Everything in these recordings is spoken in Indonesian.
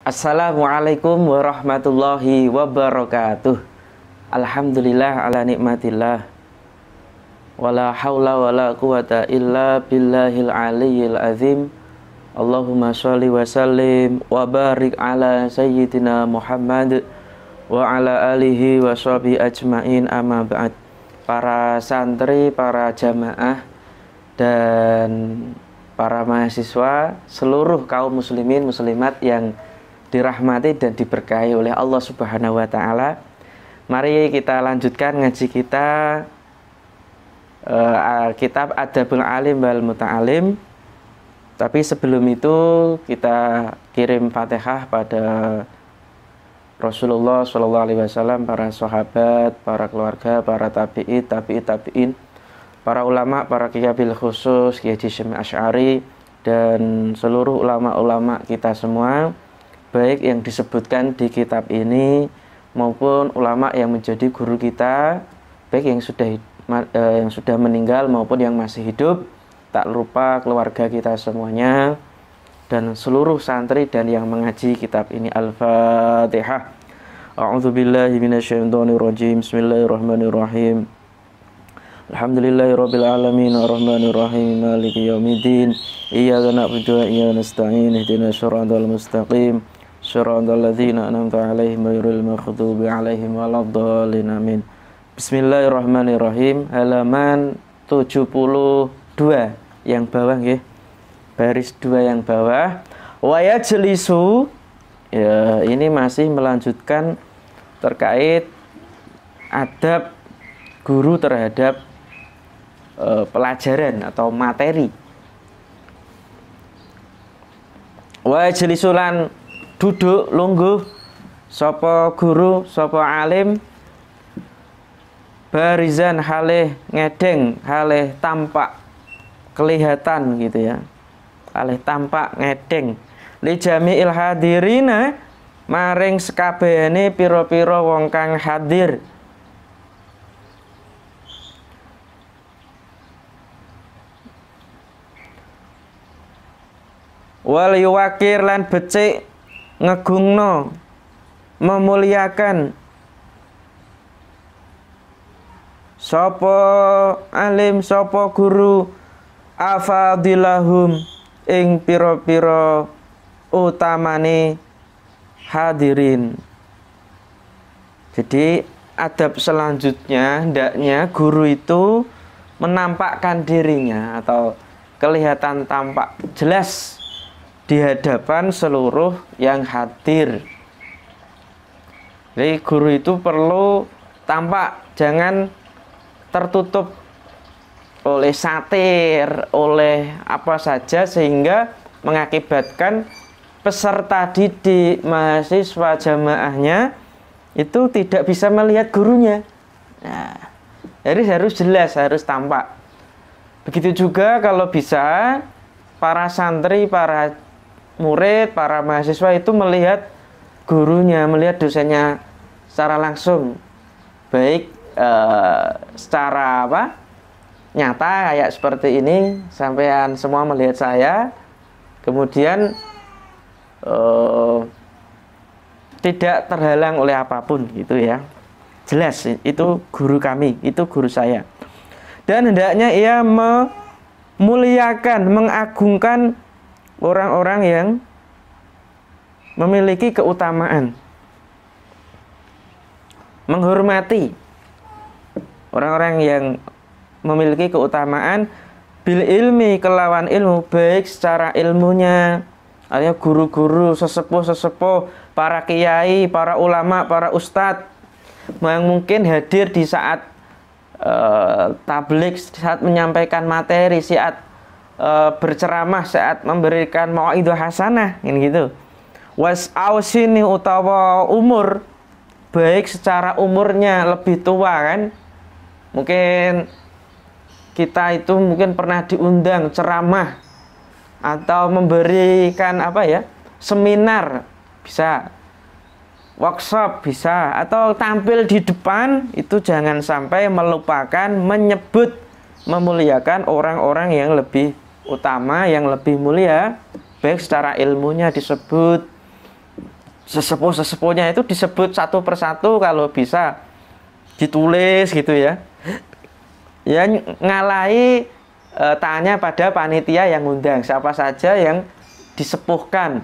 Assalamualaikum warahmatullahi wabarakatuh. Alhamdulillah ala nikmatillah. Wala haula wala quwata illa billahil aliyyil azim. Allahumma sholli wa sallim wa barik ala sayyidina Muhammad wa ala alihi wa sahbihi ajmain, amma ba'd. Para santri, para jamaah dan para mahasiswa, seluruh kaum muslimin muslimat yang dirahmati dan diberkahi oleh Allah Subhanahu wa taala. Mari kita lanjutkan ngaji kita kitab Adabul Alim wal Muta'alim. Tapi sebelum itu kita kirim Fatihah pada Rasulullah SAW, para sahabat, para keluarga, para tabi'in, para ulama, para kiai bil khusus, Kiai Syekh Asy'ari, dan seluruh ulama-ulama kita semua, baik yang disebutkan di kitab ini maupun ulama yang menjadi guru kita, baik yang sudah meninggal maupun yang masih hidup. Tak lupa keluarga kita semuanya dan seluruh santri dan yang mengaji kitab ini. Al-Fatihah. A'udzubillahi minasyaitonirrajim. Bismillahirrahmanirrahim. Alhamdulillahirabbil alamin arrahmanir rahim maliki yaumiddin. Iyyaka na'budu wa iyyaka nasta'in. Ihdinas shiratal mustaqim. Shiratal ladzina an'amta 'alaihim ghairil maghdubi 'alaihim waladdallin. Amin. Bismillahirrahmanirrahim. Halaman 72 yang bawah nggih. Baris 2 yang bawah. Wa yajlisu, ya, ini masih melanjutkan terkait adab guru terhadap pelajaran atau materi. Wa yajlisulan, duduk lungguh sapa guru, sapa alim, barizan halih ngedeng, halih tampak kelihatan gitu ya, halih tampak ngedeng, li jami'il hadirina, maring sekabehane pira-pira wong kang hadir. Wal yuwakir, lan becik ngegungno, memuliakan sapa alim, sapa guru, afadilahum, ing pira-pira utamane hadirin. Jadi adab selanjutnya hendaknya guru itu menampakkan dirinya atau kelihatan tampak jelas di hadapan seluruh yang hadir. Jadi guru itu perlu tampak, jangan tertutup oleh satir, oleh apa saja sehingga mengakibatkan peserta didik, mahasiswa, jamaahnya itu tidak bisa melihat gurunya. Nah, jadi harus jelas, harus tampak. Begitu juga kalau bisa para santri, para murid, para mahasiswa itu melihat gurunya, melihat dosennya secara langsung, baik secara nyata kayak seperti ini, sampean semua melihat saya, kemudian tidak terhalang oleh apapun gitu ya, jelas itu guru kami, itu guru saya. Dan hendaknya ia memuliakan, mengagungkan orang-orang yang memiliki keutamaan, menghormati orang-orang yang memiliki keutamaan, bil ilmi, kelawan ilmu, baik secara ilmunya, artinya guru-guru, sesepuh-sesepuh, para kiai, para ulama, para ustadz yang mungkin hadir di saat tabligh, saat menyampaikan materi, saat berceramah, saat memberikan mau'idhah hasanah, ini gitu. Was ausini, utawa umur, baik secara umurnya lebih tua kan, mungkin kita itu mungkin pernah diundang ceramah atau memberikan seminar, bisa workshop, bisa, atau tampil di depan, itu jangan sampai melupakan menyebut, memuliakan orang-orang yang lebih utama, yang lebih mulia, baik secara ilmunya disebut, sesepuh-sesepuhnya itu disebut satu persatu kalau bisa ditulis gitu ya. Ya ngalahi tanya pada panitia yang undang siapa saja yang disepuhkan.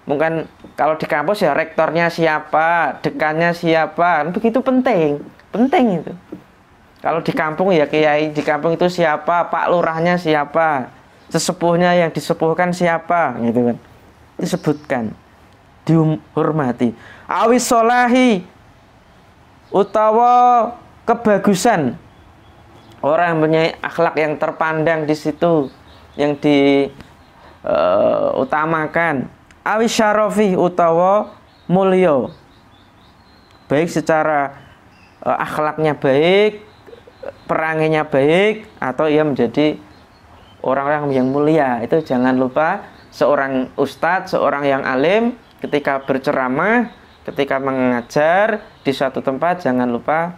Mungkin kalau di kampus ya rektornya siapa, dekannya siapa, begitu penting itu. Kalau di kampung ya kiai di kampung itu siapa, pak lurahnya siapa, sesepuhnya yang disepuhkan siapa, gitu kan. Disebutkan, dihormati. Awis solahi utawa kebagusan, orang punya akhlak yang terpandang di situ, yang diutamakan. Awis syarafi utawa mulya, baik secara akhlaknya baik, peranginya baik, atau ia menjadi orang-orang yang mulia. Itu jangan lupa seorang ustadz, seorang yang alim ketika berceramah, ketika mengajar di suatu tempat, jangan lupa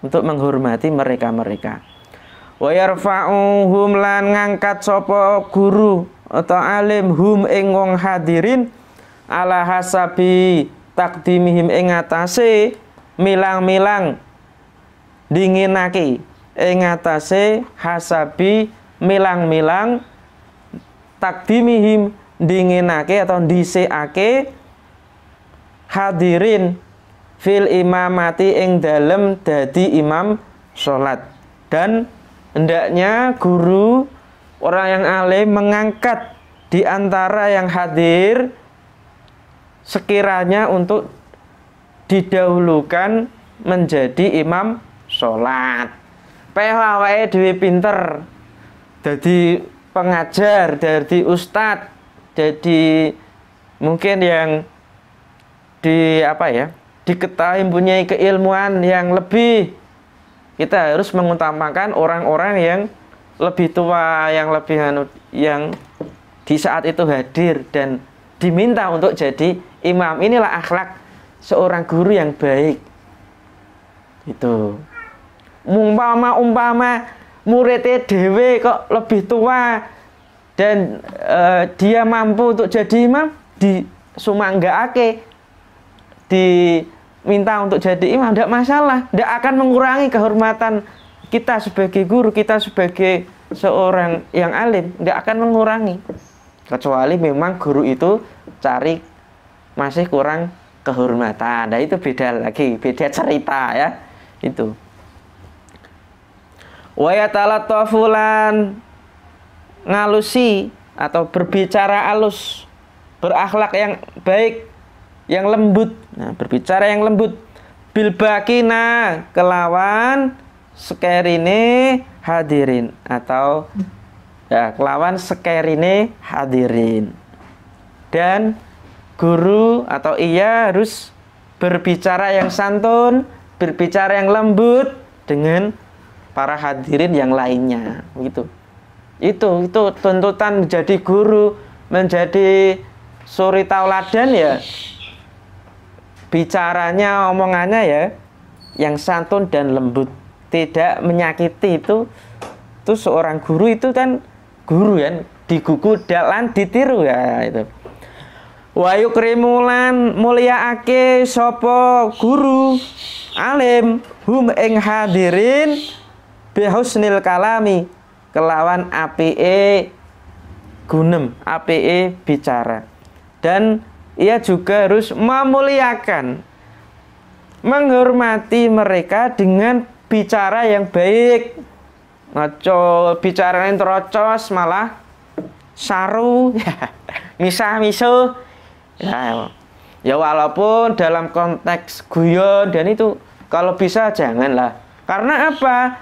untuk menghormati mereka-mereka. Wa yarfa'uhum lan ngangkat sapa guru atau alim hum ing wong hadirin ala hasabi takdimihim ing atase milang-milang dinginake ing atase hasabi milang-milang takdimihim dinginake atau dhisikake hadirin fil imamati ing dalem dadi imam sholat. Dan hendaknya guru orang yang alim mengangkat di antara yang hadir sekiranya untuk didahulukan menjadi imam sholat. Wae dhewe pinter jadi pengajar, jadi ustadz, jadi mungkin yang diketahui mempunyai keilmuan yang lebih. Kita harus mengutamakan orang-orang yang lebih tua, yang di saat itu hadir dan diminta untuk jadi imam. Inilah akhlak seorang guru yang baik. Itu. Umpama muridnya dhewe kok lebih tua dan dia mampu untuk jadi imam, disumanggaake, diminta untuk jadi imam, tidak masalah, tidak akan mengurangi kehormatan kita sebagai guru, kita sebagai seorang yang alim, tidak akan mengurangi, kecuali memang guru itu masih kurang kehormatan. Nah itu beda lagi, beda cerita ya. Itu wa yatalattafulan ngalusi atau berbicara halus, berakhlak yang baik, yang lembut. Nah, berbicara yang lembut bil bakina kelawan sekerine hadirin, atau ya kelawan sekerine hadirin. Dan guru atau ia harus berbicara yang santun, berbicara yang lembut dengan para hadirin yang lainnya, gitu. Itu tuntutan menjadi guru, menjadi suri tauladan ya. Bicaranya, omongannya ya yang santun dan lembut, tidak menyakiti. Itu seorang guru itu kan guru ya, digugu dalan ditiru ya itu. Wa yukrimulan mulyaake sapa guru alim hum ing hadirin bihusnil kalami kelawan apike gunem, apike bicara. Dan ia juga harus memuliakan, menghormati mereka dengan bicara yang baik. Ngaco bicara yang terocos malah saru misah-misuh ya walaupun dalam konteks guyon, dan itu kalau bisa janganlah. Karena apa?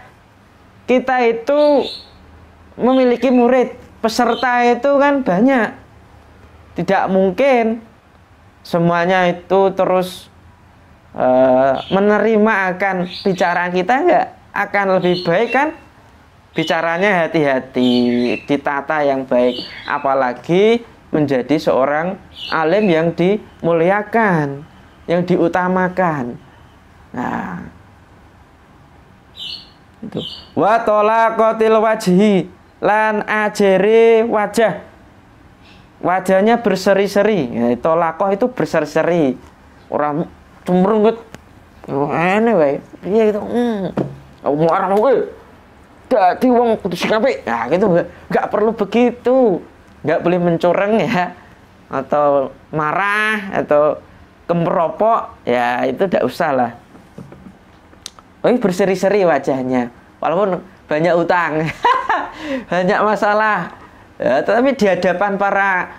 Kita itu memiliki murid, peserta itu kan banyak, tidak mungkin semuanya itu terus menerima akan bicara kita. Enggak, akan lebih baik kan bicaranya hati-hati, ditata yang baik, apalagi menjadi seorang alim yang dimuliakan, yang diutamakan. Nah, itu wa talaqatil wajhi lan ajere wajah, wajahnya berseri-seri. Ya, tolaqah itu berseri-seri, Orang cemrungut. Aneh wae. Piye gitu. Mau arah kowe. Dadi wong kudu sikape. Nah, gitu enggak perlu begitu. Enggak boleh mencoreng ya. Atau marah atau kemeropok, ya itu enggak usah lah. Berseri-seri wajahnya. Walaupun banyak utang. Banyak masalah. Ya, tetapi di hadapan para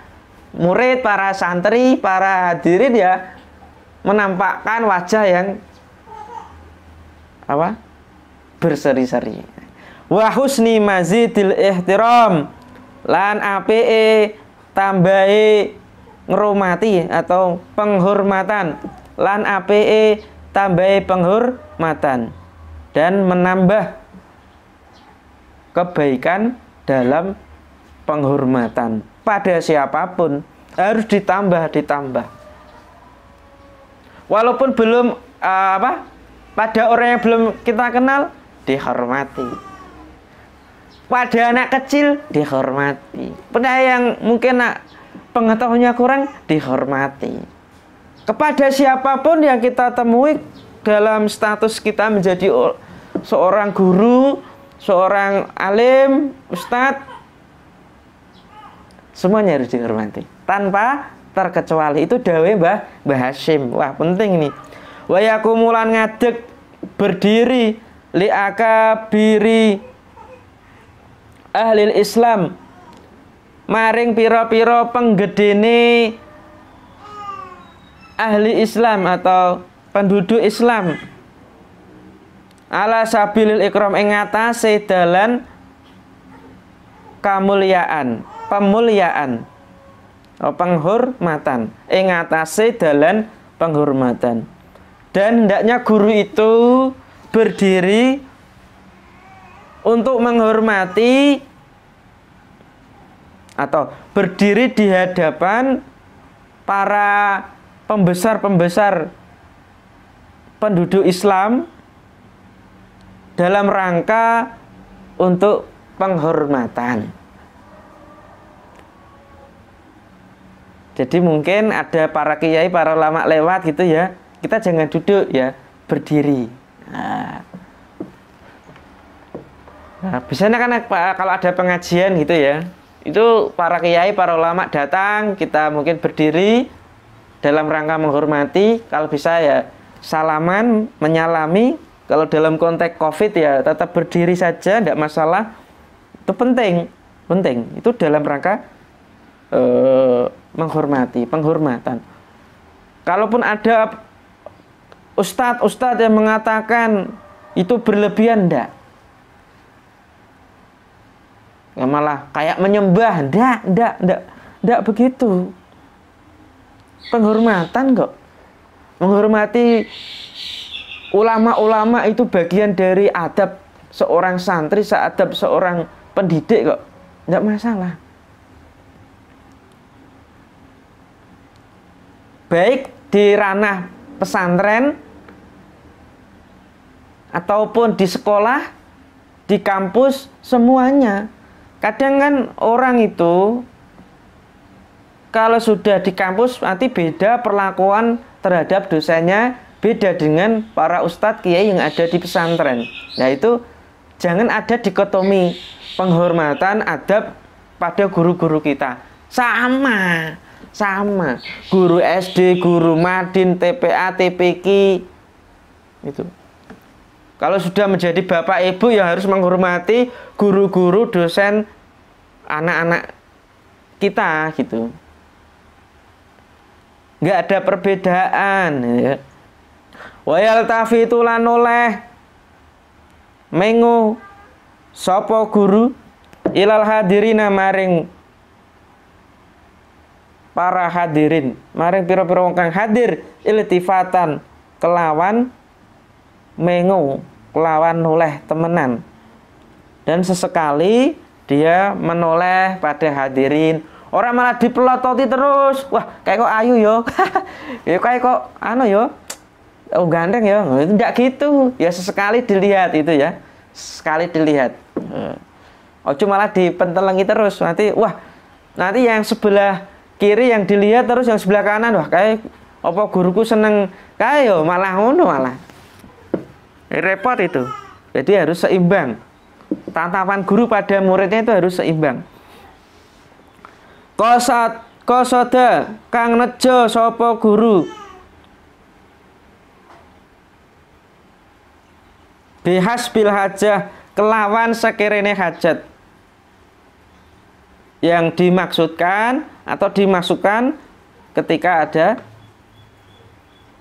murid, para santri, para hadirin ya menampakkan wajah yang apa? Berseri-seri. Wa husni mazidil ihtiram, lan apike tambahi ngrumati atau penghormatan, lan apike tambahi penghormatan dan menambah kebaikan dalam penghormatan pada siapapun harus ditambah. Walaupun belum pada orang yang belum kita kenal dihormati. Pada anak kecil dihormati. Pada yang mungkin pengetahuannya kurang dihormati. Kepada siapapun yang kita temui dalam status kita menjadi seorang guru, seorang alim, ustadz, semuanya harus dihormati tanpa terkecuali. Itu dawuh Mbah Hasyim. Wah, penting nih. Wa yakumulan ngadeg berdiri li akabiri ahli Islam, maring pira-pira penggedene ahli Islam atau penduduk Islam, ala sabilil ikram, ing atase dalan kamulyaan, pemuliaan, penghormatan, ing atase dalan penghormatan. Dan hendaknya guru itu berdiri untuk menghormati atau berdiri di hadapan para pembesar-pembesar penduduk Islam dalam rangka untuk penghormatan. Jadi mungkin ada para kiai, para ulama lewat gitu ya, kita jangan duduk ya, berdiri. Nah, biasanya kan kalau ada pengajian gitu ya, itu para kiai, para ulama datang, kita mungkin berdiri dalam rangka menghormati. Kalau bisa ya salaman, menyalami. Kalau dalam konteks COVID ya tetap berdiri saja, tidak masalah. Itu penting. Itu dalam rangka menghormati, penghormatan. Kalaupun ada ustadz yang mengatakan itu berlebihan, enggak. Ya malah kayak menyembah, enggak begitu. Penghormatan kok. Menghormati ulama-ulama itu bagian dari adab seorang santri, adab seorang pendidik kok. Enggak masalah. Baik di ranah pesantren ataupun di sekolah, di kampus, semuanya. Kadang kan orang itu kalau sudah di kampus nanti beda perlakuan terhadap dosennya, beda dengan para ustadz kiai yang ada di pesantren. Nah itu jangan ada dikotomi penghormatan adab pada guru-guru kita. Sama. Guru SD, guru Madin, TPA, TPQ itu. Kalau sudah menjadi bapak ibu ya harus menghormati guru-guru, dosen, anak-anak kita gitu. Nggak ada perbedaan ya. Wa yaltafitu lan oleh mengu sapa guru ilal hadirina maring para hadirin, maring pira-pira wong kang hadir, iltifatan kelawan mengu, kelawan noleh temenan. Dan sesekali dia menoleh pada hadirin. Orang malah dipelototi terus. Wah, kayak kok ayu yo. Ya kayak kok yo. Oh, ganteng ya. Enggak gitu. Ya sesekali dilihat itu ya. Sekali dilihat. Ojo malah dipentelengi terus. Nanti yang sebelah kiri yang dilihat terus, yang sebelah kanan wah kayak Apa guruku seneng kae yo malah ngono malah. Repot itu. Jadi harus seimbang. Tatapan guru pada muridnya itu harus seimbang. Qasada kang nejo sapa guru bihasbil hajah kelawan sekirene hajat. Yang dimaksudkan atau dimasukkan ketika ada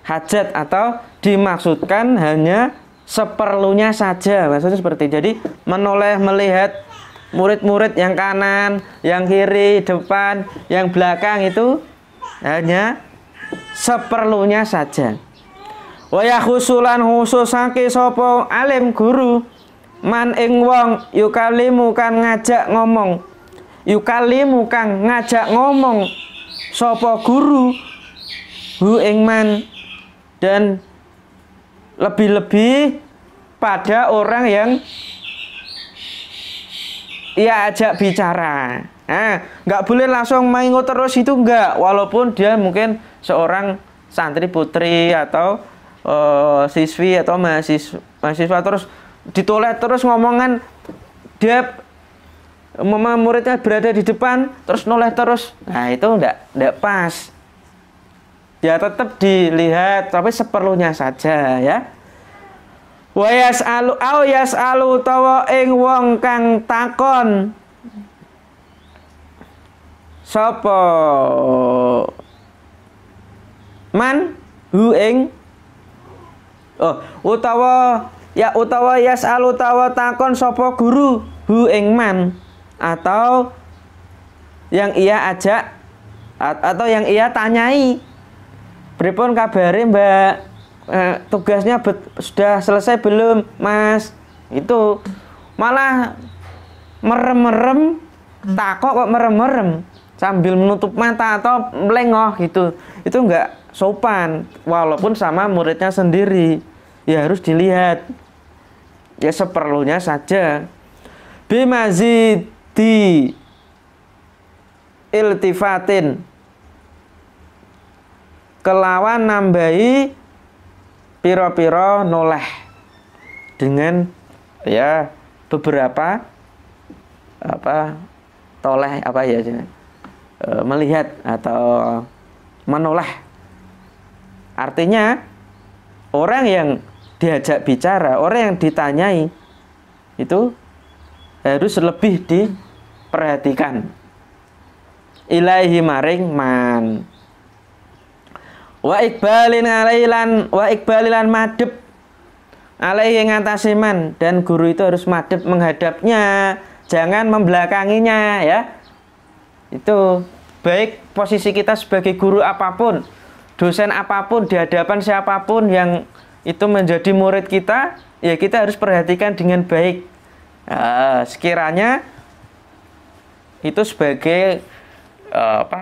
hajat atau dimaksudkan hanya seperlunya saja. Maksudnya seperti jadi menoleh melihat murid-murid yang kanan, yang kiri, depan, yang belakang itu hanya seperlunya saja. Wa yakhusulan khususake sapa alim guru man ing wong yukalimu kang ngajak ngomong. Yukalimu kang ngajak ngomong sapa guru hu ing man, dan lebih-lebih pada orang yang ia ajak bicara. Nggak boleh langsung maingo terus itu enggak, walaupun dia mungkin seorang santri putri atau siswi atau mahasiswa terus ditoleh terus ngomongan, dia muridnya berada di depan terus noleh terus. Nah, itu enggak pas. Ya tetap dilihat tapi seperlunya saja ya. Wa yas'alu au yas'alu tawa ing wong kang takon sapa man hu ing utawa yas'alu tawa takon sapa guru hu ing man, atau yang ia ajak atau yang ia tanyai, pripun kabare Mbak, tugasnya sudah selesai belum Mas? Itu malah merem-merem, takok kok merem-merem sambil menutup mata atau melengok gitu. Itu enggak sopan, walaupun sama muridnya sendiri. Ya harus dilihat ya seperlunya saja. Bimazidi iltifatin, kelawan nambahi piro-piro noleh dengan ya beberapa toleh melihat atau menoleh. Artinya orang yang diajak bicara, orang yang ditanyai itu harus lebih diperhatikan. Ilaihi maring man. Wa iqbalilan madhep alaihi ngatasi man, dan guru itu harus madhep menghadapnya, jangan membelakanginya ya. Itu baik posisi kita sebagai guru apapun, dosen apapun, di hadapan siapapun yang itu menjadi murid kita, ya kita harus perhatikan dengan baik. Sekiranya itu sebagai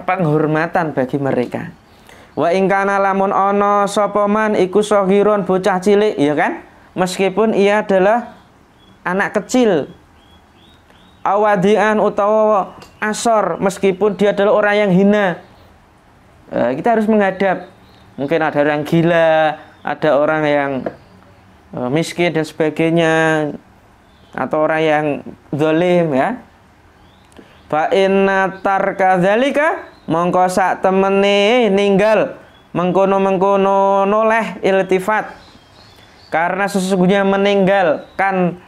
penghormatan bagi mereka. Wa ingkana lamun ono sopoman iku sohiron bocah cilik, ya kan? Meskipun ia adalah anak kecil, awadian utawa asor, meskipun dia adalah orang yang hina, kita harus menghadap. Mungkin ada orang gila, ada orang yang miskin dan sebagainya, atau orang yang zalim ya. Fa inna tarka dzalika, mongko sak temene ninggal mengkono-mengkono noleh iltifat, karena sesungguhnya meninggalkan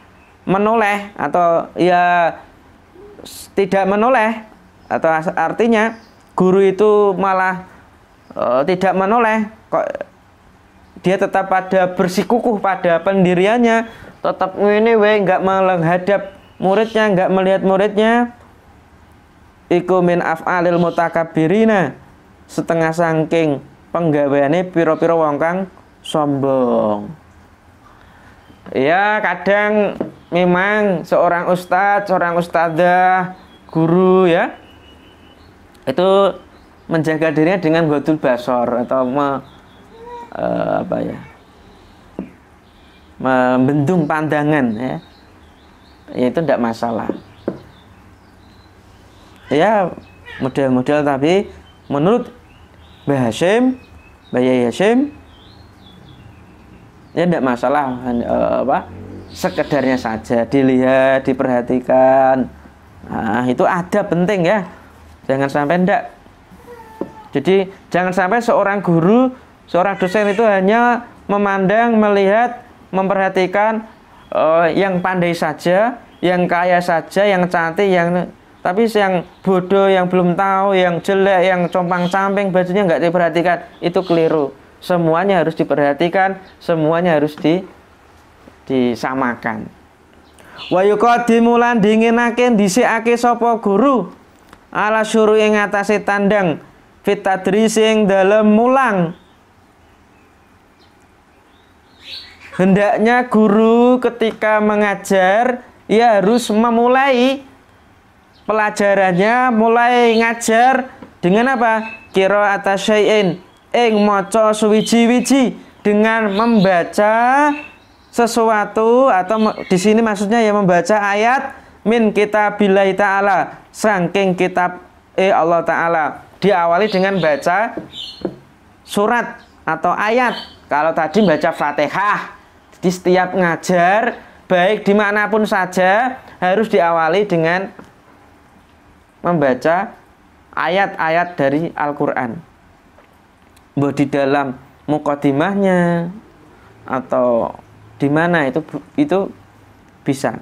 menoleh atau ya tidak menoleh, atau artinya guru itu malah tidak menoleh, kok dia tetap pada bersikukuh pada pendiriannya, tetap ini nggak menghadap muridnya, nggak melihat muridnya. Iku min af'alil mutakabbirina, setengah sangking penggaweane piro-piro wong kang sombong. Ya kadang memang seorang ustadz, seorang ustadzah, guru ya, itu menjaga dirinya dengan ghadul basor atau membendung pandangan ya. Itu tidak masalah. Ya model-model, tapi menurut Mbah Hasyim Bayi Hashim, ya tidak masalah, sekedarnya saja dilihat, diperhatikan. Nah, itu ada penting ya, jangan sampai tidak. Jadi jangan sampai seorang guru, seorang dosen itu hanya memandang, melihat, memperhatikan yang pandai saja, yang kaya saja, yang cantik, tapi yang bodoh, yang belum tahu, yang jelek, yang compang-camping, bajunya nggak diperhatikan, itu keliru. Semuanya harus diperhatikan, semuanya harus disamakan. Wa yuqaddimu lan dinginake dhisikake sapa guru ala syuru ing atase tandang fit tadris ing dalem mulang. Hendaknya guru ketika mengajar ia harus memulai pelajarannya, mulai ngajar dengan apa? Qira'ata syai'in ing maca suwiji-wiji, dengan membaca sesuatu, atau di sini maksudnya ya membaca ayat min kitabillahi ta'ala, saking kitab Allah Ta'ala. Diawali dengan baca surat atau ayat. Kalau tadi baca Fatihah, di setiap ngajar baik dimanapun saja harus diawali dengan membaca ayat-ayat dari Al-Quran. Bahwa di dalam muqaddimahnya atau di mana itu bisa.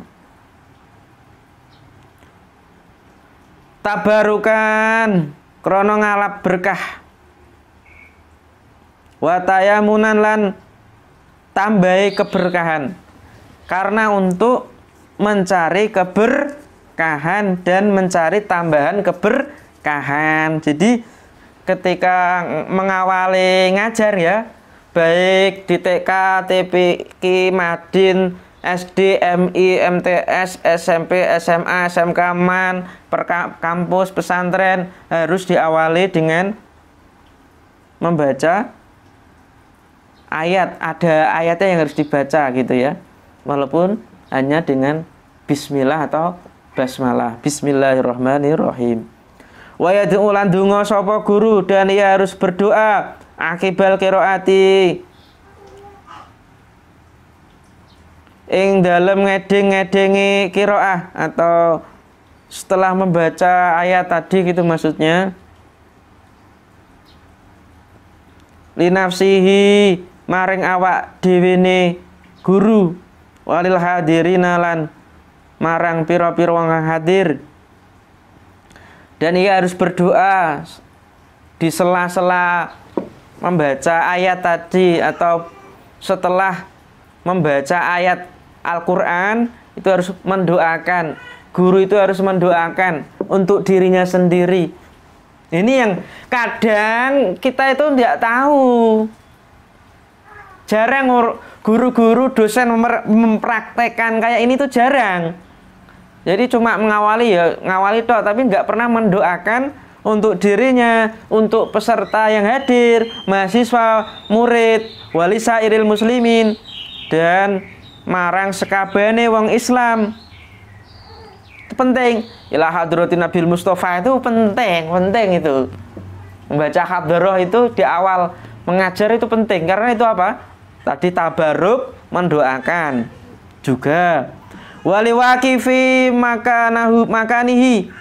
Tabarukan krono ngalap berkah. Watayamunan lan tambahi keberkahan. Karena untuk mencari keberkahan dan mencari tambahan keberkahan. Jadi ketika mengawali ngajar ya, baik di TK, TPQ, Madin, SD, MI, MTS, SMP, SMA, SMK, MAN, kampus, pesantren, harus diawali dengan membaca ayat. Ada ayatnya yang harus dibaca gitu ya, walaupun hanya dengan bismillah atau basmalah. Bismillahirrahmanirrahim. Wa yad'u lan donga sapa guru, dan ia harus berdoa akibal qiraati ing dalem ngedeng-ngedengi qiraah, atau setelah membaca ayat tadi gitu maksudnya. Linafsihi maring awak dhewene guru, walil hadirina lan marang pira-pira wong hadir. Dan ia harus berdoa di sela-sela membaca ayat tadi, atau setelah membaca ayat Al-Quran itu harus mendoakan. Guru itu harus mendoakan untuk dirinya sendiri. Ini yang kadang kita itu tidak tahu. Jarang guru-guru, dosen mempraktekkan kayak ini tuh jarang. Jadi cuma mengawali ya, ngawali toh, tapi nggak pernah mendoakan untuk dirinya, untuk peserta yang hadir, mahasiswa, murid, wali sairil muslimin, dan marang sekabane wong Islam. Itu penting. Ila hadratin Nabil Mustafa itu penting itu. Membaca hadrah itu di awal mengajar itu penting, karena itu apa? Tadi tabaruk, mendoakan juga. Wali waqifi makanihi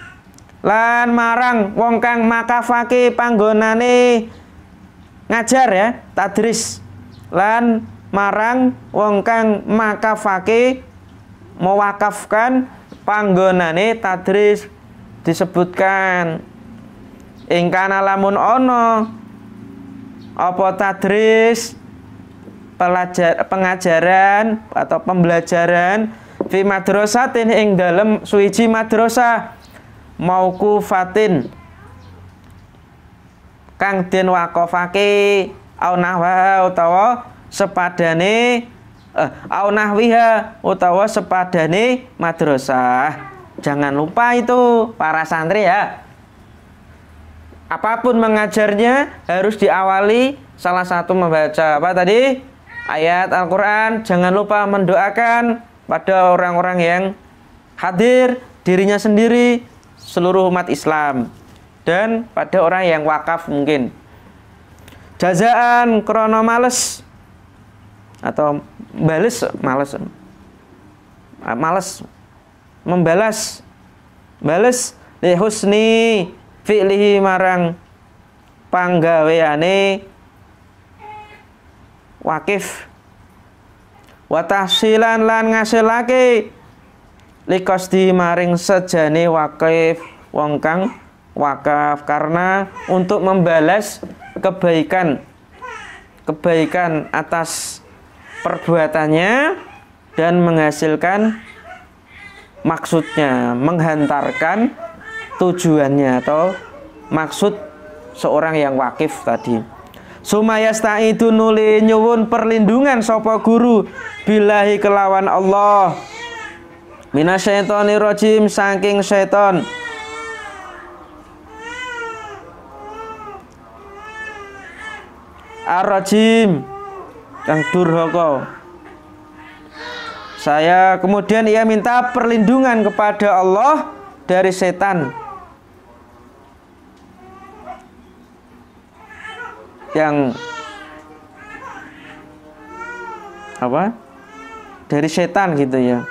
lan marang wong kang makafake panggonane ngajar ya, tadris, lan marang wong kang makafake mewakafkan panggonane tadris. Disebutkan ingkana lamun ono apa tadris, pengajaran atau pembelajaran fi madrasatin ing dalem suwiji madrasah mauqufatin kang den waqafake au nahwa utawa sepadane au nahwiha utawa sepadane madrasah. Jangan lupa itu para santri ya, apapun mengajarnya harus diawali salah satu membaca apa tadi? Ayat Al-Quran. Jangan lupa mendoakan pada orang-orang yang hadir, dirinya sendiri, seluruh umat Islam, dan pada orang yang wakaf mungkin. Jazaan krana males atau males membalas bales li husni fi'lihi marang panggaweane wakif wa tahsilan lan ngasilake liqasdi maring sejane wakif wong kang wakaf, karena untuk membalas kebaikan atas perbuatannya dan menghasilkan maksudnya, menghantarkan tujuannya atau maksud seorang yang wakif tadi. Sumayastaidu nuli nyuwun perlindungan sapa guru billahi kelawan Allah minasyaitonir rajim saking setan ar-rajim yang durhaka. Kemudian ia minta perlindungan kepada Allah dari setan yang dari setan gitu ya.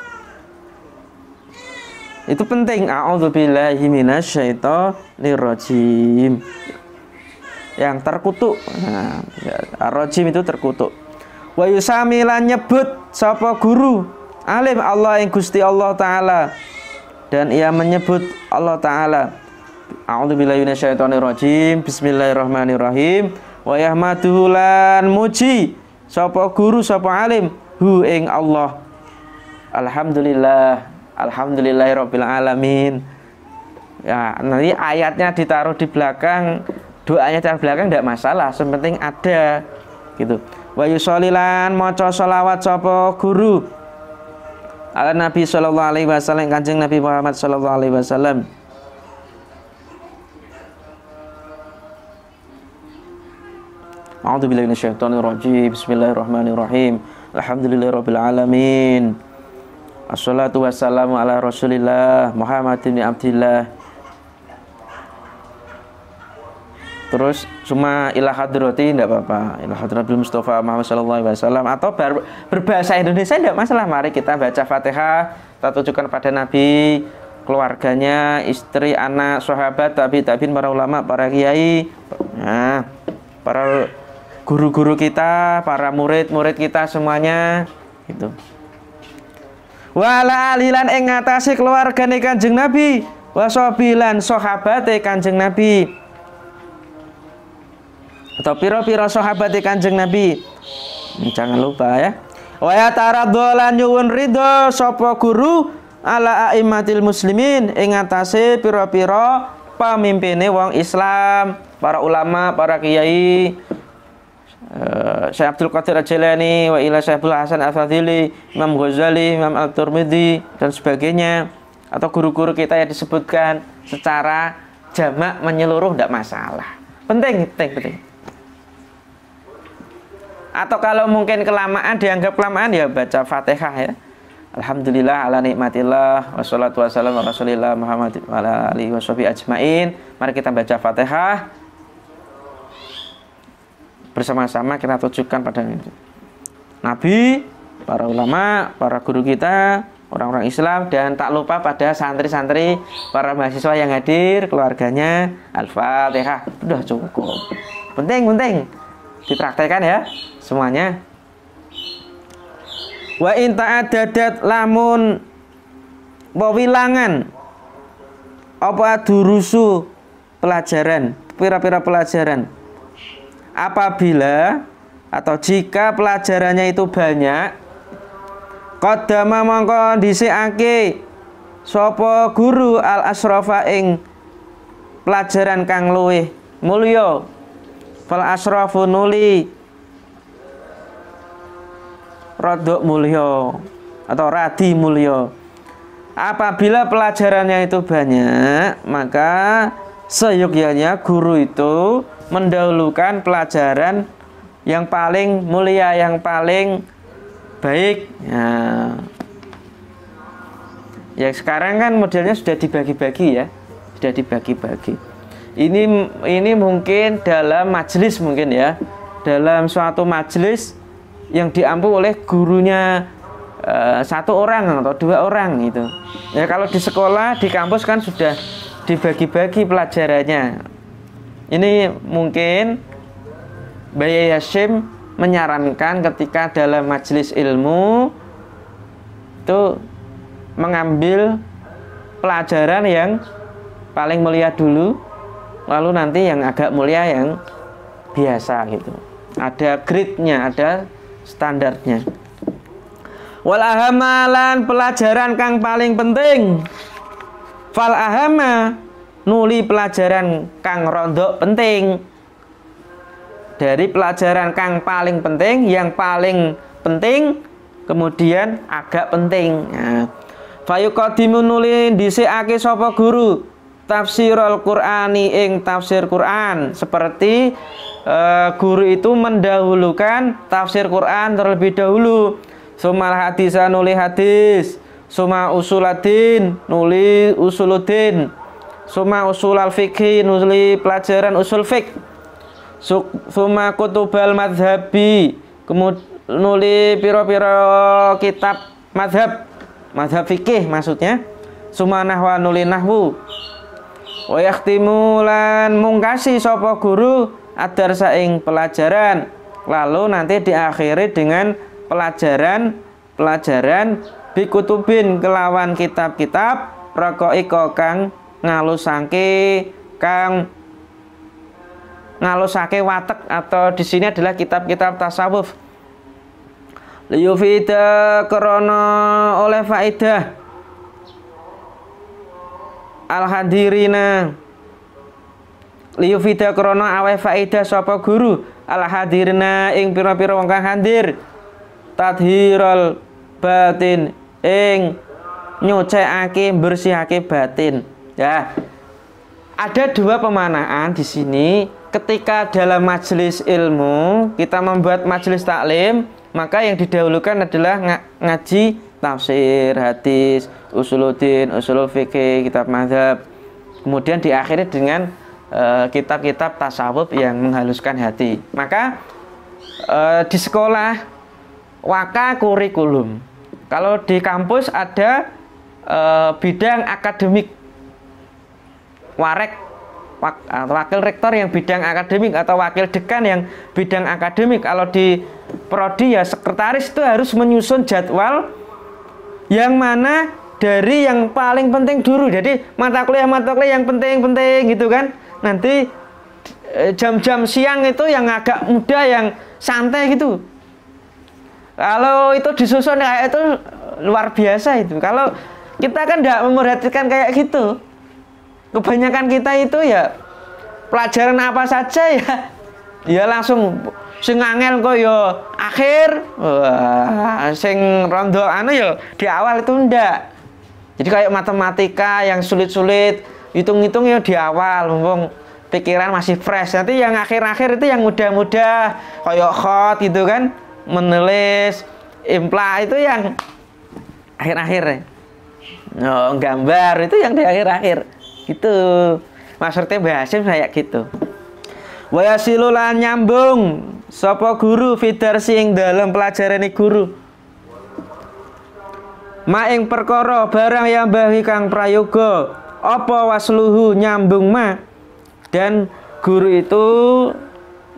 Itu penting. A'udzubillahi minasyaitonir rajim. Yang terkutuk. Nah, ar-rajim itu terkutuk. Wa yusami lan nyebut sapa guru alim Allah yang Gusti Allah Ta'ala, dan ia menyebut Allah Ta'ala. A'udzubillahi minasyaitonir rajim. Bismillahirrahmanirrahim. Wa yahmaduhu lan muji sapa guru sapa alim hu ing Allah. Alhamdulillahirabbil alamin. Ya, nanti ayatnya ditaruh di belakang, doanya di belakang tidak masalah, yang penting ada gitu. Wa yusollilan maca sholawat sapa guru ala Nabi sallallahu alaihi wasallam, Kanjeng Nabi Muhammad sallallahu alaihi wasallam. A'udzubillahi minasyaitonir rajim. Bismillahirrahmanirrahim. Alhamdulillahirabbil alamin. Assalatu wassalamu ala Rasulillah Muhammadin bin Abdillah. Terus cuma ila hadrati tidak apa-apa. Ila hadratil Mustafa Muhammad sallallahu alaihi wasallam, atau berbahasa Indonesia tidak masalah. Mari kita baca Fatihah, kita tujukan pada Nabi, keluarganya, istri, anak, sahabat, tabi'in, para ulama, para kiai, nah, para guru-guru kita, para murid-murid kita semuanya gitu. Wala alilan ing ngatasi keluargane Kanjeng Nabi, wasobilan sahabate Kanjeng Nabi, atau piro-piro sahabate Kanjeng Nabi. Jangan lupa ya. Wa yataraddolan nyuwun ridho sapa guru ala aimatil muslimin ing ngatasi piro-piro pamimpine wong Islam, para ulama, para kiai, Syekh Abdul Qadir Al-Jilani, wa ila Syekhul Hasan Al-Fadhili, Imam Ghazali, Imam Al-Tirmidzi dan sebagainya, atau guru-guru kita yang disebutkan secara jamak menyeluruh tidak masalah. Penting. Atau kalau mungkin kelamaan, dianggap kelamaan, ya baca Fatihah ya. Alhamdulillah ala nikmatillah wassalatu wassalamu ala Rasulillah Muhammad wa ala alihi washabihi ajmain. Mari kita baca Fatihah bersama-sama, kita tujukan pada Nabi, para ulama, para guru kita, orang-orang Islam, dan tak lupa pada santri-santri, para mahasiswa yang hadir, keluarganya. Al-Fatihah. Udah cukup. Penting dipraktekkan ya semuanya. Wa in ta'addadat lamun pewilangan apa durusu pelajaran, pira-pira pelajaran, apabila atau jika pelajarannya itu banyak, qaddama mongko dhisikake sapa guru al asrafa ing pelajaran kang luwih mulya, fal asrafu nuli rodok mulya atau radi mulya. Apabila pelajarannya itu banyak, maka seyogyanya guru itu mendahulukan pelajaran yang paling mulia, yang paling baik. Ya sekarang kan modelnya sudah dibagi-bagi ya, sudah dibagi-bagi. Ini mungkin dalam majelis mungkin ya, dalam suatu majelis yang diampu oleh gurunya satu orang atau dua orang gitu. Ya kalau di sekolah, di kampus kan sudah dibagi-bagi pelajarannya. Ini mungkin Bayi Hashim menyarankan ketika dalam majelis ilmu itu mengambil pelajaran yang paling mulia dulu, lalu nanti yang agak mulia yang biasa gitu. Ada grade-nya, ada standarnya. Wal ahamalan pelajaran kang paling penting. Fal ahama nuli pelajaran kang rondok penting. Dari pelajaran kang paling penting, yang paling penting kemudian agak penting. Nah, fayuqaddimu nuli dhisikake sapa guru tafsirul Qur'ani ing tafsir Quran, seperti guru itu mendahulukan tafsir Quran terlebih dahulu. Sumal hadisa nuli hadis, suma usuladdin nuli usuluddin, suma usulal fikhi nuli pelajaran usul fik, suma kutubal madhabi kemudian nuli piro-piro kitab madhab fikih maksudnya, suma nahwa nuli nahwu, wa yakhtimu lan mungkasi sapa guru adar saing pelajaran, lalu nanti diakhiri dengan pelajaran bikutubin kelawan kitab-kitab raqaiqa kang ngalusake watek, atau di sini adalah kitab-kitab tasawuf. Liyufida krana oleh faedah al-hadirina, liyufida krana awe faedah sapa guru al-hadirina ing pira-pira wong kang hadir, tadhirul batin ing nyucekake bersihake batin. Ya, ada dua pemanaan di sini. Ketika dalam majelis ilmu kita membuat majelis taklim, maka yang didahulukan adalah ngaji tafsir, hadis, usuluddin, usulul fikih, kitab mazhab. Kemudian diakhiri dengan kitab-kitab tasawuf yang menghaluskan hati. Maka di sekolah waka kurikulum. Kalau di kampus ada bidang akademik, warek, wakil rektor yang bidang akademik, atau wakil dekan yang bidang akademik. Kalau di prodi ya sekretaris itu harus menyusun jadwal yang mana dari yang paling penting dulu. Jadi mata kuliah yang penting-penting gitu kan. Nanti jam-jam siang itu yang agak muda, yang santai gitu. Kalau itu disusun kayak itu luar biasa itu. Kalau kita kan tidak memperhatikan kayak gitu. Kebanyakan kita itu ya pelajaran apa saja ya langsung sing angel kok ya akhir, sing rondo anu ya di awal itu ndak. Jadi kayak matematika yang sulit-sulit, hitung-hitung ya di awal, mumpung pikiran masih fresh. Nanti yang akhir-akhir itu yang mudah-mudah kayak khot gitu kan, menulis impla itu yang akhir-akhir. No, gambar itu yang di akhir-akhir. Gitu. Maksudnya Mbah Hashim kayak gitu. Wa yasilulan nyambung sapa guru fidar sing dalam pelajaran guru. Ma ing perkara barang yang bahi kang prayoga apa wasluhu nyambung ma, dan guru itu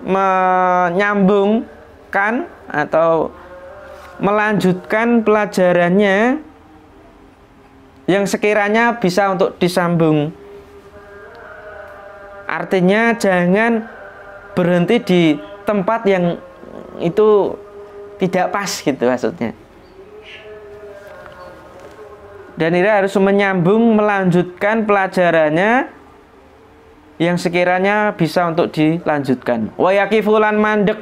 menyambungkan atau melanjutkan pelajarannya yang sekiranya bisa untuk disambung. Artinya jangan berhenti di tempat yang itu tidak pas gitu maksudnya. Dan ini harus menyambung, melanjutkan pelajarannya yang sekiranya bisa untuk dilanjutkan. Wa yaqifulan mandek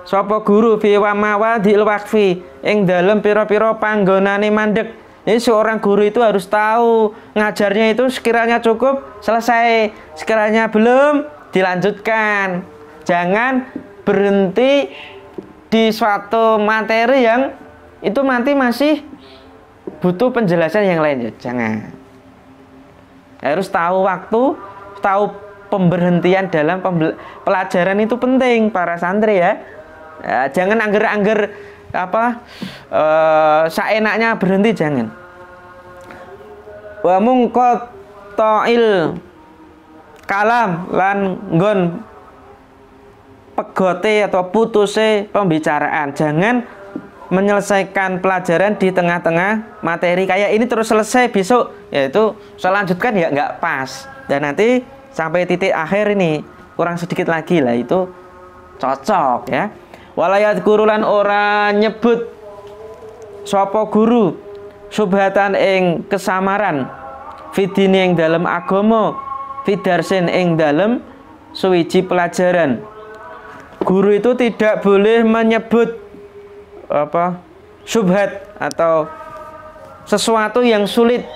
sapa guru fi wa mawadhil waqfi ing dalem pira-pira panggonane mandek. Jadi seorang guru itu harus tahu ngajarnya itu sekiranya cukup, selesai. Sekiranya belum, dilanjutkan. Jangan berhenti di suatu materi yang itu nanti masih butuh penjelasan yang lain. Jangan. Harus tahu waktu, tahu pemberhentian dalam pelajaran itu penting para santri ya. Jangan angger-angger seenaknya berhenti, jangan. Wa munqata'il kalam lan nggon pegote atau putuse pembicaraan. Jangan menyelesaikan pelajaran di tengah-tengah materi kayak ini terus selesai besok, yaitu selanjutkan ya nggak pas. Dan nanti sampai titik akhir ini kurang sedikit lagi lah, itu cocok ya. Walayat gurulan ora nyebut sapa guru subhatan ing kesamaran fidini ing dalem agama fidarsin ing dalem suwiji pelajaran. Guru itu tidak boleh menyebut syubhat atau sesuatu yang sulit,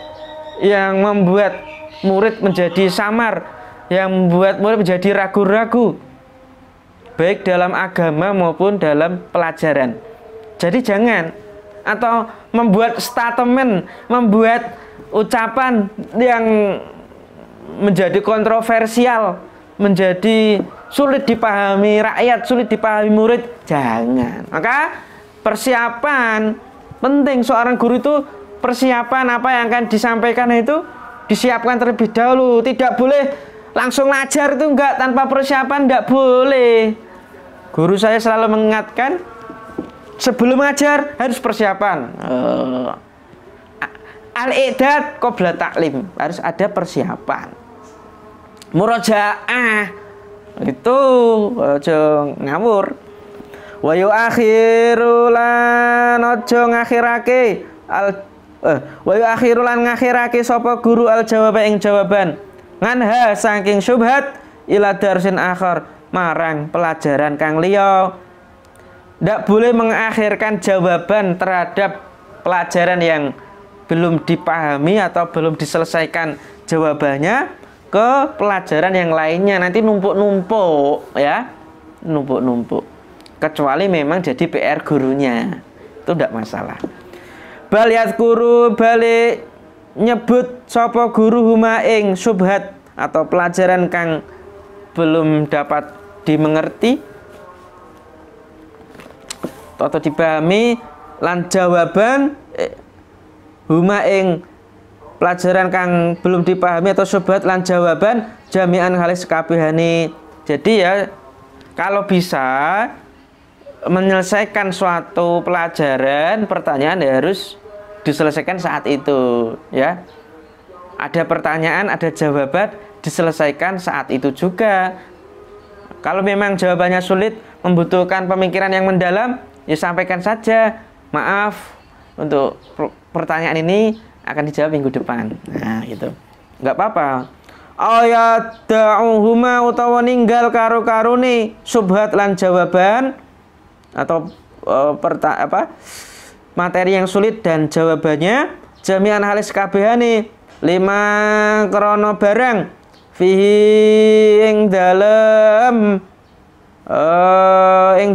yang membuat murid menjadi samar, yang membuat murid menjadi ragu-ragu, baik dalam agama maupun dalam pelajaran. Jadi jangan, atau membuat statement, membuat ucapan yang menjadi kontroversial, menjadi sulit dipahami rakyat, sulit dipahami murid, jangan. Maka persiapan penting. Seorang guru itu persiapan apa yang akan disampaikan itu disiapkan terlebih dahulu. Tidak boleh langsung ngajar, itu enggak, tanpa persiapan enggak boleh. Guru saya selalu mengingatkan, sebelum ngajar harus persiapan. Al-i'dad qabla ta'lim, harus ada persiapan. Murojaah itu aja ngawur. Wa yu'akhiru lan aja ngakhirake wa yu'akhiru lan ngakhirake sapa guru al jawab ing jawaban nganha saking syubhat ila darsin akhar marang pelajaran kang liya. Ndak boleh mengakhirkan jawaban terhadap pelajaran yang belum dipahami atau belum diselesaikan jawabannya ke pelajaran yang lainnya, nanti numpuk-numpuk ya, numpuk-numpuk. Kecuali memang jadi PR gurunya, itu tidak masalah. Baliat guru balik nyebut sapa guru huma ing subhat atau pelajaran kang belum dapat dimengerti atau dipahami lan jawaban huma ing pelajaran kang belum dipahami atau subhat lan jawaban jami'an halis kabehane. Jadi ya, kalau bisa menyelesaikan suatu pelajaran, pertanyaan ya harus diselesaikan saat itu ya. Ada pertanyaan, ada jawaban, diselesaikan saat itu juga. Kalau memang jawabannya sulit, membutuhkan pemikiran yang mendalam, ya sampaikan saja, maaf untuk pertanyaan ini akan dijawab minggu depan. Nah gitu, nggak apa-apa. Ayat da'uhuma utawa ninggal karo-karone subhat lan jawaban atau materi yang sulit dan jawabannya jami'an halis kabehane lima krono barang fihi ing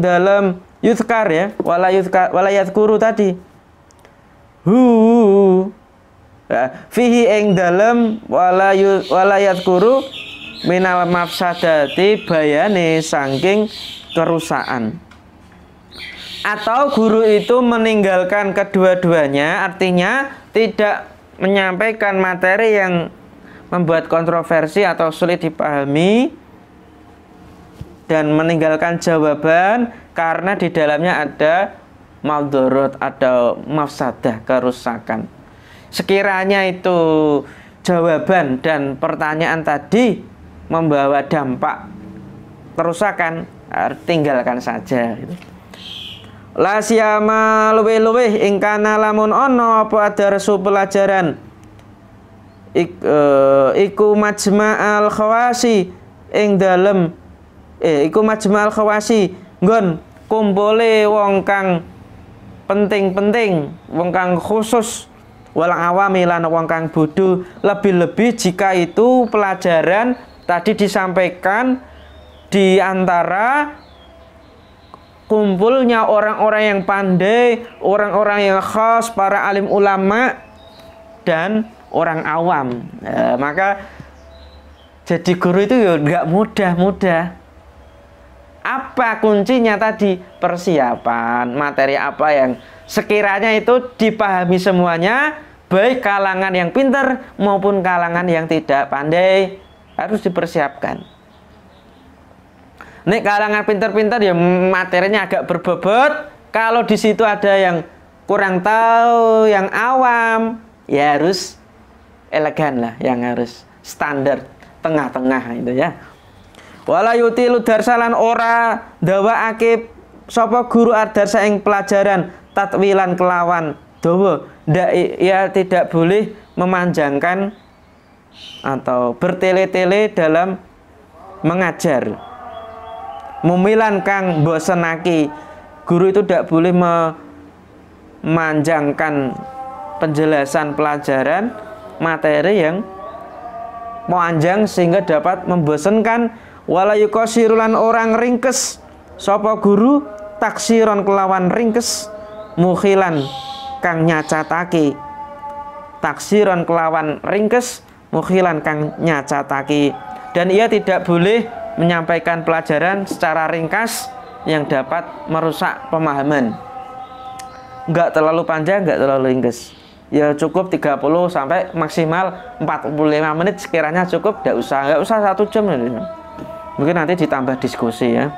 dalem yuzkar ya, wala yadhkuru tadi fihi ing dalem wala yadhkuru minal mafsadati bayane saking kerusakan. Atau guru itu meninggalkan kedua-duanya, artinya tidak menyampaikan materi yang membuat kontroversi atau sulit dipahami, dan meninggalkan jawaban karena di dalamnya ada maldorot atau mafsadah, kerusakan. Sekiranya itu jawaban dan pertanyaan tadi membawa dampak kerusakan, tinggalkan saja gitu. La siyama luweh-luweh ingkana lamun ono apa adarsu pelajaran iku majma'al khawasi ing dalem iku majma'al khawasi nggon kumpule wong kang penting-penting, wong kang khusus, walang awami lan wong kang bodho. Lebih-lebih jika itu pelajaran tadi disampaikan di antara kumpulnya orang-orang yang pandai, orang-orang yang khas, para alim ulama dan orang awam. Maka Jadi guru itu ya nggak mudah-mudah. Apa kuncinya tadi? Persiapan materi apa yang sekiranya itu dipahami semuanya, baik kalangan yang pintar maupun kalangan yang tidak pandai, harus dipersiapkan. Nek kalangan pintar-pintar ya materinya agak berbobot. Kalau di situ ada yang kurang tahu, yang awam, ya harus elegan lah, yang harus standar tengah-tengah itu ya. Wala yutilu darsalan ora dawaake sapa guru darsa ing pelajaran tatwilan kelawan dawa. Ndak ya tidak boleh memanjangkan atau bertele-tele dalam mengajar. Mumilan kang bosenaki. Guru itu tidak boleh memanjangkan penjelasan pelajaran materi yang panjang sehingga dapat membosankan. Wala yukosirulan orang ringkes sapa guru taksiron kelawan ringkes mukhilan kang nyacataki. Taksiron kelawan ringkes mukhilan kang nyacataki. Dan ia tidak boleh menyampaikan pelajaran secara ringkas yang dapat merusak pemahaman. Enggak terlalu panjang, enggak terlalu ringkes. Ya cukup 30 sampai maksimal 45 menit sekiranya cukup, enggak usah 1 jam. Mungkin nanti ditambah diskusi ya.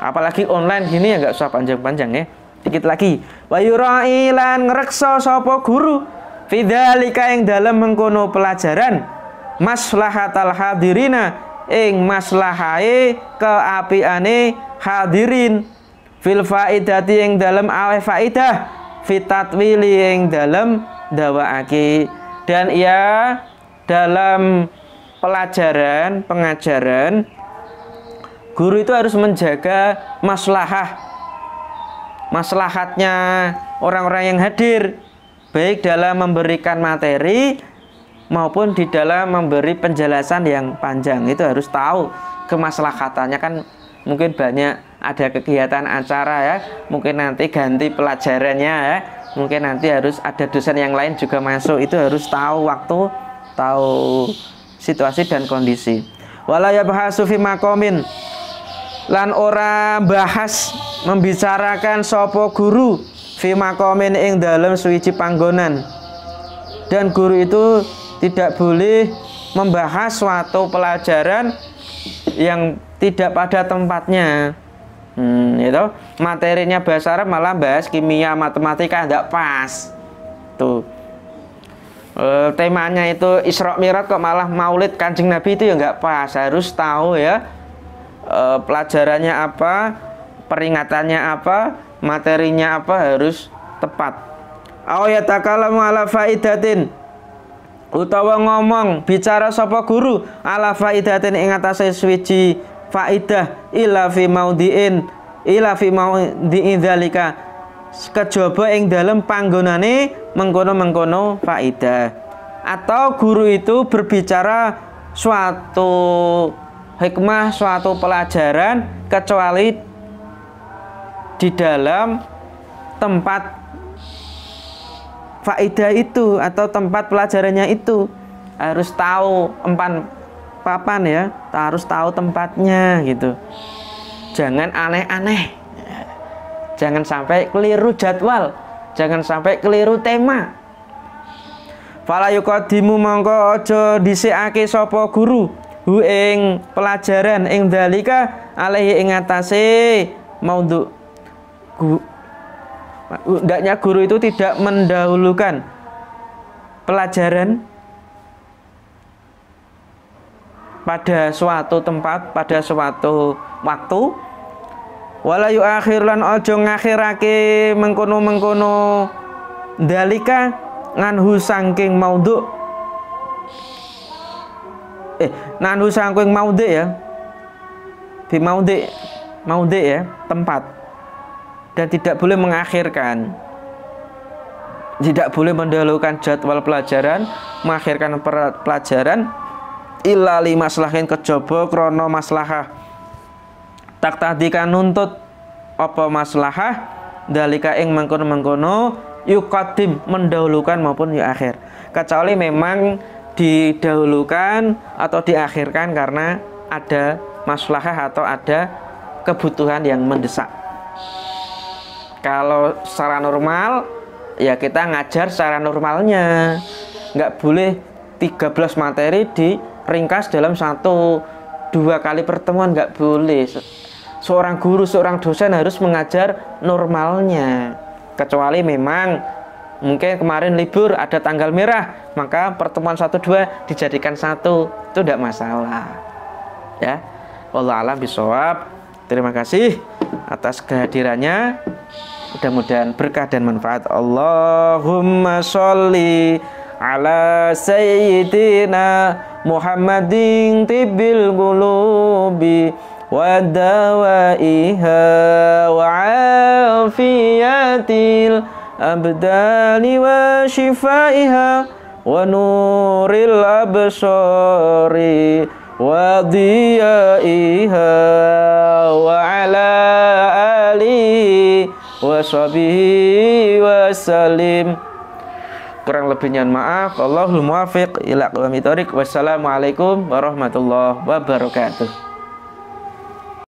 Apalagi online gini ya nggak usah panjang-panjang ya. Dikit lagi. Wa yurailan ngreksa sapa guru fidzalika ing dalem mengkono pelajaran maslahatal hadirina ing maslahae keapiane hadirin fil faidati ing dalem aweh faidah fitatwili ing dalem dawaake. Dan ia dalam pelajaran pengajaran guru itu harus menjaga maslahatnya orang-orang yang hadir, baik dalam memberikan materi maupun di dalam memberi penjelasan yang panjang. Itu harus tahu kemaslahatannya. Kan mungkin banyak ada kegiatan acara ya, mungkin nanti ganti pelajarannya ya, mungkin nanti harus ada dosen yang lain juga masuk. Itu harus tahu waktu, tahu situasi dan kondisi. Wala yabhasu fi maqamin lan ora bahas membicarakan sapa guru fi maqamin ing dalem suwiji panggonan. Dan guru itu tidak boleh membahas suatu pelajaran yang tidak pada tempatnya. Itu materinya bahasa Arab malah bahas kimia, matematika, tidak pas. Tuh. Temanya itu Isra Mi'raj kok malah Maulid Kanjeng Nabi, itu ya nggak pas. Harus tahu ya. Pelajarannya apa, peringatannya apa, materinya apa, harus tepat. Aw yatakalamu ala faidatin, utawa ngomong bicara sapa guru ala faidatin ing atase suwiji faidah ila fi maudhi'in dzalika kejaba ing dalem panggonane mengkono-mengkono faidah. Atau guru itu berbicara suatu hikmah, suatu pelajaran kecuali di dalam tempat faidah itu atau tempat pelajarannya itu. Harus tahu papan ya, harus tahu tempatnya gitu. Jangan aneh-aneh, jangan sampai keliru jadwal, jangan sampai keliru tema. Fala yuqaddimu mongko aja dhisikake sapa guru hu ing pelajaran ing dalika alaihi ing atase maudhu. Hendaknya guru itu tidak mendahulukan pelajaran pada suatu tempat, pada suatu waktu. Wala yuakhir lan aja ngakhirake mengkono-mengkono dalika nganhu saking maudhu. Nganhu saking maudhu ya. Di maudhu ya, tempat. Dan tidak boleh mengakhirkan, tidak boleh mendahulukan jadwal pelajaran, mengakhirkan pelajaran illa li maslahin kejaba krana maslahah tak tadikan nuntut apa maslahah dalika ing mengkono-mengkono yuqaddim mendahulukan maupun yuakhir. Kecuali memang didahulukan atau diakhirkan karena ada maslahah atau ada kebutuhan yang mendesak. Kalau secara normal ya kita ngajar secara normalnya, nggak boleh 13 materi diringkas dalam 1-2 kali pertemuan, nggak boleh. Seorang guru, seorang dosen harus mengajar normalnya, kecuali memang mungkin kemarin libur ada tanggal merah, maka pertemuan 1-2 dijadikan 1, itu tidak masalah ya. Wallahu a'lam bishawab. Terima kasih atas kehadirannya, mudah-mudahan berkah dan manfaat. Allahumma sholli ala sayyidina Muhammadin tibbil qulubi wa dawaiha wa afiyatil abdani wa shifaiha wa nuril absari wa diyaiha wa ala alihi wa sahbihi wa salim. Kurang lebihnya maaf. Allahul muwaffiq ila aqwamit thoriq. Wassalamualaikum warahmatullahi wabarakatuh.